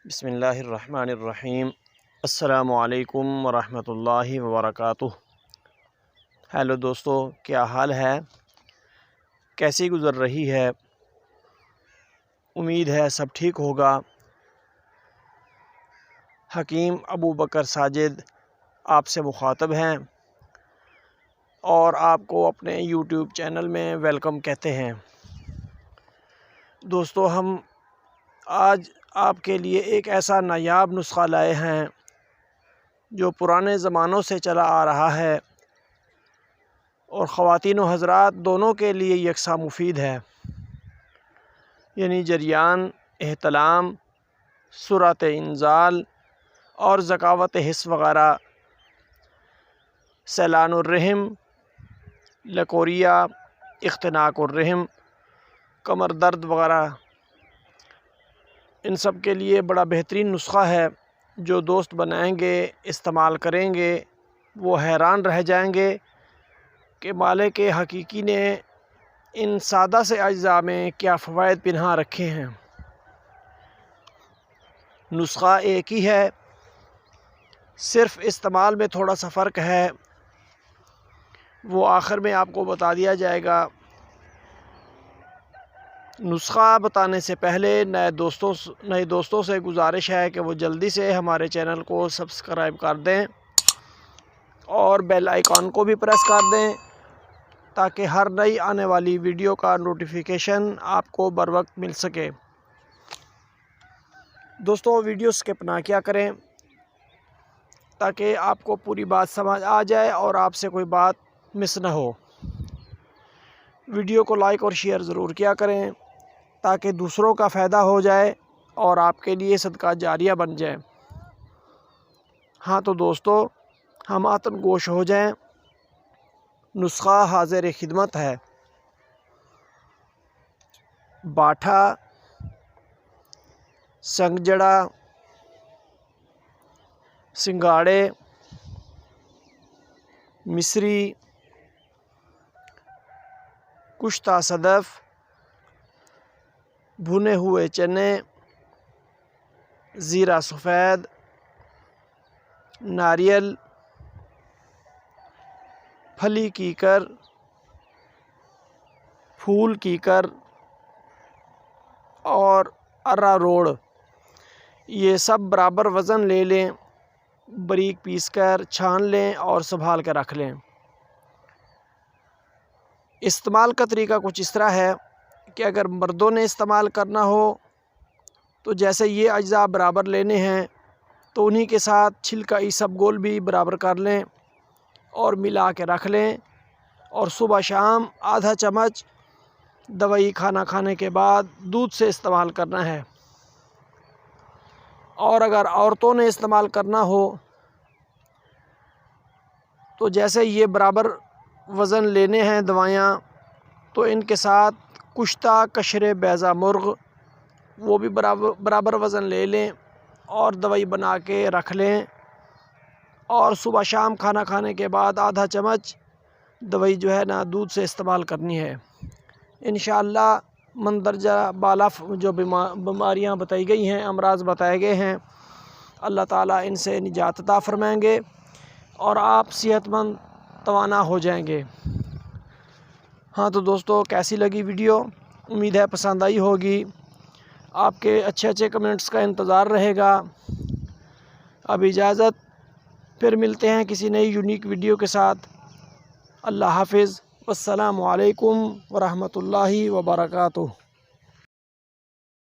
بسم اللہ الرحمن الرحیم۔ السلام علیکم ورحمۃ اللہ وبرکاتہ۔ ہیلو دوستو، کیا حال ہے؟ کیسی گزر رہی ہے؟ امید ہے سب ٹھیک ہوگا۔ حکیم ابو بکر ساجد آپ سے مخاطب ہیں اور آپ کو اپنے یوٹیوب چینل میں ویلکم کہتے ہیں۔ دوستو، ہم آج آپ کے لیے ایک ایسا نایاب نسخہ لائے ہیں جو پرانے زمانوں سے چلا آ رہا ہے اور خواتین و حضرات دونوں کے لیے یکساں مفید ہے، یعنی جریان، احتلام، سرعت انزال اور ذکاوت حس وغیرہ، سیلان الرحم، لکوریا، اختناق الرحم، کمر درد وغیرہ، ان سب کے لیے بڑا بہترین نسخہ ہے۔ جو دوست بنائیں گے، استعمال کریں گے، وہ حیران رہ جائیں گے کہ مالک حقیقی نے ان سادہ سے اجزاء میں کیا فوائد پنہا رکھے ہیں۔ نسخہ ایک ہی ہے، صرف استعمال میں تھوڑا سا فرق ہے، وہ آخر میں آپ کو بتا دیا جائے گا۔ نسخہ بتانے سے پہلے نئے دوستوں سے گزارش ہے کہ وہ جلدی سے ہمارے چینل کو سبسکرائب کر دیں اور بیل آئیکن کو بھی پریس کر دیں تاکہ ہر نئی آنے والی ویڈیو کا نوٹیفیکیشن آپ کو بر وقت مل سکے۔ دوستو، ویڈیو سکپ نہ کیا کریں تاکہ آپ کو پوری بات سمجھ آ جائے اور آپ سے کوئی بات مس نہ ہو۔ ویڈیو کو لائک اور شیئر ضرور کیا کریں تاکہ دوسروں کا فائدہ ہو جائے اور آپ کے لیے صدقہ جاریہ بن جائے۔ ہاں تو دوستو، ہم آتن گوش ہو جائیں۔ نسخہ حاضر خدمت ہے۔ باٹھا، سنگ جڑا، سنگاڑے، مصری، کشتہ صدف، بھنے ہوئے چنے، زیرہ سفید، ناریل، پھلی کیکر، پھول کیکر اور ارا روڑ، یہ سب برابر وزن لے لیں، باریک پیس کر چھان لیں اور سنبھال کر رکھ لیں۔ استعمال کا طریقہ کچھ اس طرح ہے کہ اگر مردوں نے استعمال کرنا ہو تو جیسے یہ اجزاء برابر لینے ہیں تو انہی کے ساتھ چھلکا اسبگول بھی برابر کر لیں اور ملا کے رکھ لیں، اور صبح شام آدھا چمچ دوائی کھانا کھانے کے بعد دودھ سے استعمال کرنا ہے۔ اور اگر عورتوں نے استعمال کرنا ہو تو جیسے یہ برابر وزن لینے ہیں دوائیاں، تو ان کے ساتھ کشتہ قشر بیضہ مرغ وہ بھی برابر وزن لے لیں اور دوائی بنا کے رکھ لیں، اور صبح شام کھانا کھانے کے بعد آدھا چمچ دوائی جو ہے نا دودھ سے استعمال کرنی ہے۔ انشاءاللہ مندرجہ بالا جو بیماریاں بتائی گئی ہیں، امراض بتائے گئے ہیں، اللہ تعالیٰ ان سے نجات عطا فرمائیں گے اور آپ صحت مند توانا ہو جائیں گے۔ ہاں تو دوستو، کیسی لگی ویڈیو؟ امید ہے پسند آئی ہوگی۔ آپ کے اچھے کمنٹس کا انتظار رہے گا۔ اب اجازت، پھر ملتے ہیں کسی نئی یونیک ویڈیو کے ساتھ۔ اللہ حافظ، والسلام علیکم ورحمۃ اللہ وبرکاتہ۔